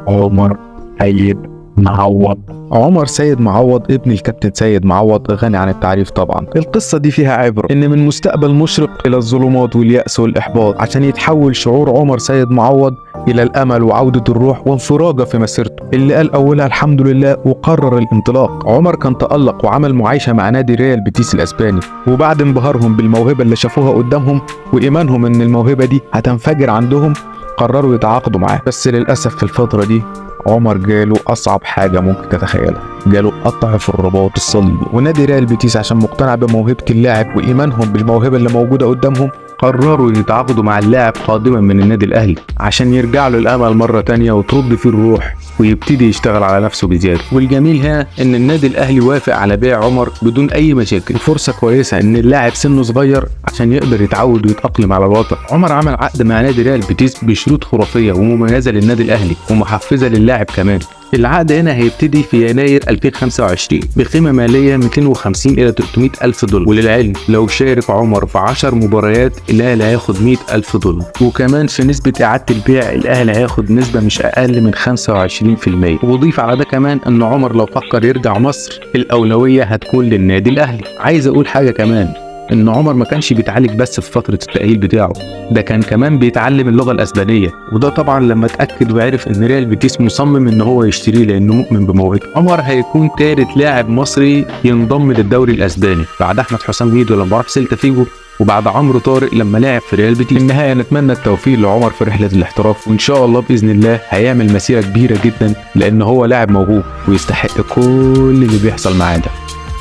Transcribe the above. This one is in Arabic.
عمر سيد معوض. عمر سيد معوض ابن الكابتن سيد معوض غني عن التعريف طبعا. القصة دي فيها عبرة ان من مستقبل مشرق الى الظلمات واليأس والاحباط، عشان يتحول شعور عمر سيد معوض الى الامل وعودة الروح وانفراجة في مسيرته اللي قال اولها الحمد لله وقرر الانطلاق. عمر كان تألق وعمل معايشة مع نادي ريال بيتيس الاسباني، وبعد انبهارهم بالموهبة اللي شافوها قدامهم وايمانهم ان الموهبة دي هتنفجر عندهم قرروا يتعاقدوا معاه. بس للأسف في الفترة دي عمر جاله أصعب حاجة ممكن تتخيلها، جاله قطع في الرباط الصليبي. ونادي ريال بيتيس عشان مقتنع بموهبة اللاعب وإيمانهم بالموهبة اللي موجودة قدامهم قرروا يتعاقدوا مع اللاعب قادما من النادي الأهلي عشان يرجع له الأمل مرة تانية وترد فيه الروح ويبتدي يشتغل على نفسه بزيادة. والجميل هنا إن النادي الأهلي وافق على بيع عمر بدون أي مشاكل، فرصة كويسة إن اللاعب سنه صغير عشان يقدر يتعود ويتأقلم على الوضع. عمر عمل عقد مع نادي ريال بيتيس بشروط خرافية ومميزة للنادي الأهلي ومحفزة للاعب كمان. العقد هنا هيبتدي في يناير 2025 بقيمة مالية 250 إلى 300 ألف دولار. وللعلم لو شارك عمر في 10 مباريات الأهلي هياخد 100 ألف دولار، وكمان في نسبة إعادة البيع الأهلي هياخد نسبة مش أقل من 25%. وضيف على ده كمان أن عمر لو فكر يرجع مصر الأولوية هتكون للنادي الأهلي. عايز أقول حاجة كمان، ان عمر ما كانش بيتعالج بس في فترة التأهيل بتاعه، ده كان كمان بيتعلم اللغة الاسبانية، وده طبعا لما اتأكد وعرف ان ريال بيتيس مصمم ان هو يشتريه لانه مؤمن بموهبته. عمر هيكون ثالث لاعب مصري ينضم للدوري الاسباني بعد احمد حسام ميدو لما راح سيلتا فيجو، وبعد عمرو طارق لما لعب في ريال بيتيس. في النهاية نتمنى التوفيق لعمر في رحلة الاحتراف، وان شاء الله باذن الله هيعمل مسيرة كبيرة جدا لان هو لاعب موهوب ويستحق كل اللي بيحصل معاه ده.